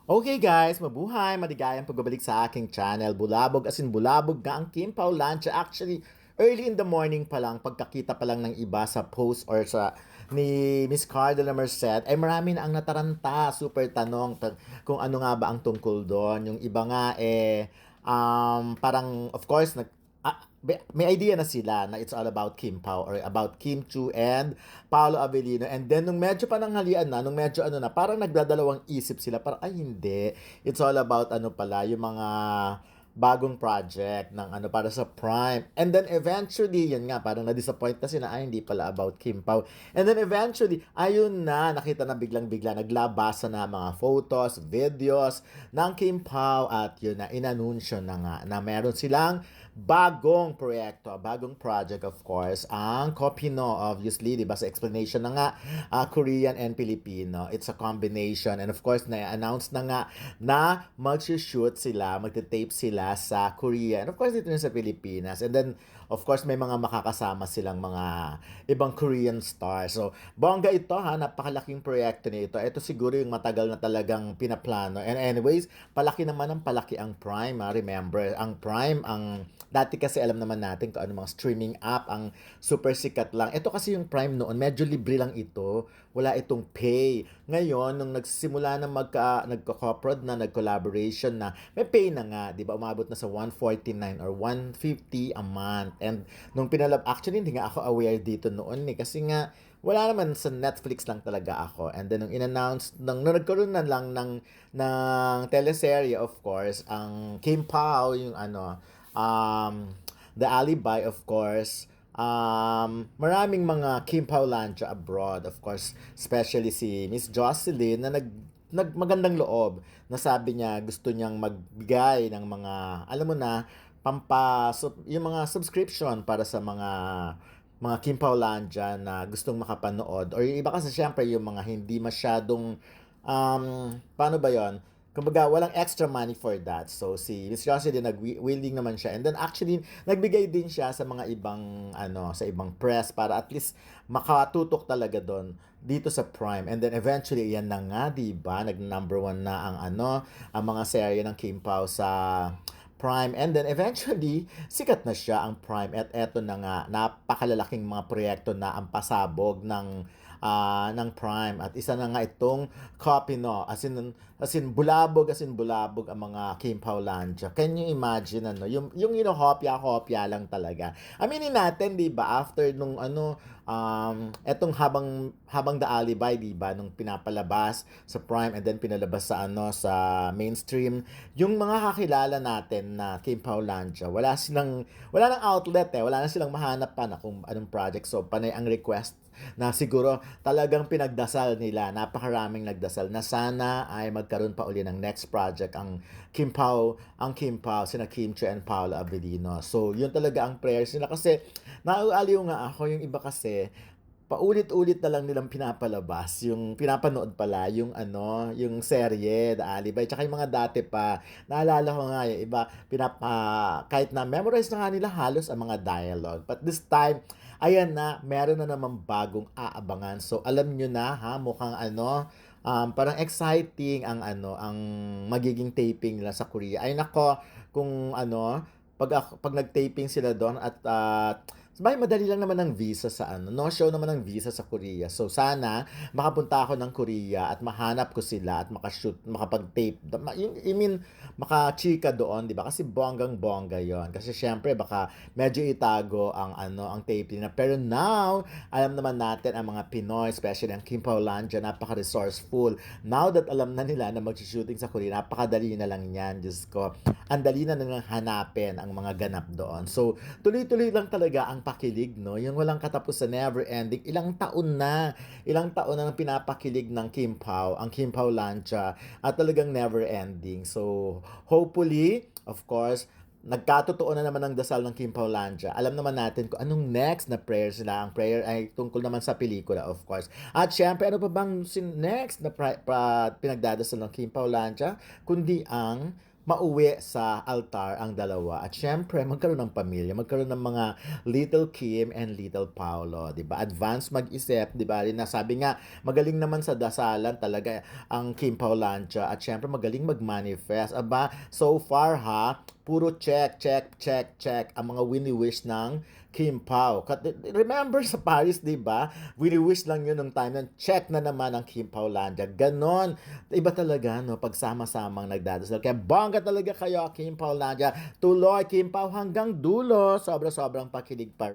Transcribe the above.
Okay guys, mabuhay! Maligayang pagbabalik sa aking channel. Bulabog as in bulabog nga ang Kim Pao Lancha. Actually, early in the morning pa lang, pagkakita pa lang ng iba sa post or sa ni Miss Cardinal Merced, ay marami na ang nataranta. Super tanong kung ano nga ba ang tungkol doon. Yung iba nga parang of course, may idea na sila na it's all about Kim Pao or about Kim Chu and Paolo Avellino. And then, nung medyo pananghalian na, nung medyo ano na, parang nagdadalawang isip sila. Parang, ay hindi. It's all about ano pala, yung mga bagong project ng ano para sa Prime. And then eventually, yun nga, parang na-disappoint na sila, ay hindi pala about Kim Pao. And then eventually, ayun na, nakita na biglang-bigla, naglabasa na mga photos, videos ng Kim Pao at yun na, inanunsyo na nga na meron silang bagong proyekto, bagong project of course, ang Kopino, obviously, di ba, sa explanation na nga, Korean and Filipino. It's a combination. And of course, na-announce na nga na mag-shoot sila, magte-tape sila sa Korea. And of course, dito na sa Pilipinas. And then, of course, may mga makakasama silang mga ibang Korean stars. So, bongga ito ha, napakalaking proyekto nito. Ito siguro yung matagal na talagang pinaplano. And anyways, palaki naman ang palaki ang Prime. Remember, ang Prime, dati kasi alam naman natin kung ano mga streaming app ang super sikat lang. Ito kasi yung Prime noon, medyo libre lang ito. Wala itong pay. Ngayon, nung nagsisimula na nagko-corporate na, nag-collaboration na, may pay na nga, di ba? Umabot na sa 149 or 150 a month. And actually, hindi nga ako aware dito noon kasi nga, wala naman sa Netflix lang talaga ako. And then, nung in-announce, nung nagkaroon na lang ng teleserye, of course, ang Kim Pao, yung The Alibi, of course, maraming mga Kim Pao Lancha abroad, of course, especially si Miss Jocelyn na magandang loob na sabi niya gusto niyang magbigay ng mga, alam mo na, yung mga subscription para sa mga Kim Pao Lancha na gustong makapanood. Or yung iba kasi syempre yung mga hindi masyadong, paano ba yon? Kumbaga, walang extra money for that. So, si Miss Jocelyn, willing naman siya. And then, actually, nagbigay din siya sa mga ibang, sa ibang press para at least makatutok talaga doon dito sa Prime. And then, eventually, yan na nga, diba? Nag-number one na ang mga serye ng Kim Pao sa Prime. And then, eventually, sikat na siya ang Prime. At eto na nga, napakalalaking mga proyekto na ang pasabog ng Prime. At isa na nga itong copy, no? As in bulabog ang mga Kim Pao Lancha. Can you imagine, yung hopya lang talaga. Aminin natin, di ba, after nung etong habang The Alibi, di ba, nung pinapalabas sa Prime and then pinalabas sa mainstream, yung mga kakilala natin na Kim Pao Lancha, wala nang outlet wala na silang mahanap pa na kung anong project. So, panay ang request na siguro talagang pinagdasal nila, napakaraming nagdasal na sana ay magkaroon pa uli ng next project ang Kim Pao, sina Kim Chiu and Paolo Avellino. So, yun talaga ang prayers nila kasi naualiw nga ako yung iba kasi paulit-ulit na lang nilang pinapalabas, yung pinapanood pala, yung serye, The Alibay, tsaka yung mga dati pa. Naalala ko nga yung iba, kahit na memorize na nga nila halos ang mga dialogue. But this time, ayan na, meron na naman bagong aabangan. So, alam nyo na ha, mukhang parang exciting ang magiging taping nila sa Korea. Ay nako, kung pag nag-taping sila doon at sabay, madali lang naman ng visa sa no show naman ng visa sa Korea. So sana makapunta ako ng Korea at mahanap ko sila at makashoot, makapag-tape. I mean, makachika doon, 'di ba? Kasi bonggang-bongga 'yon. Kasi syempre baka medyo itago ang tape nila. Pero now, alam naman natin ang mga Pinoy, especially ang Kim Pao Lancha, napaka-resourceful. Now that alam na nila na mag-shooting sa Korea, napakadali na lang 'yan, Diyos ko. Ang dali na nilang hanapin ang mga ganap doon. So, tuloy-tuloy lang talaga ang pakilig, no? Yung walang katapusan, never ending. Ilang taon na pinapakilig ng Kim Pao, ang Kim Pao Lancha, at talagang never ending. So, hopefully, of course, nagkatotoo na naman ang dasal ng Kim Pao Lancha. Alam naman natin kung anong next na prayer sila. Ang prayer ay tungkol naman sa pelikula, of course. At syempre, ano pa bang next na pinagdadasal ng Kim Pao Lancha? Kundi ang mauwi sa altar ang dalawa at syempre magkaroon ng pamilya, magkaroon ng mga Little Kim and Little Paolo, 'di ba? Advance mag-isip, 'di ba? Rin na sabi nga, magaling naman sa dasalan talaga ang Kim Paulancia at syempre magaling mag-manifest. Aba, so far ha, puro check, check, check, check ang mga wini-wish ng Kim Pao. Remember sa Paris, 'di ba? Wini-wish lang 'yun nung time na check na naman ang Kim Paulancia. Ganon. Iba talaga, no? Pagsama-samang nagdadasal. Kaya bongga talaga kayo, Kim Paulancia. Tuloy, Kim Pao, hanggang dulo. Sobra-sobrang pakilig pa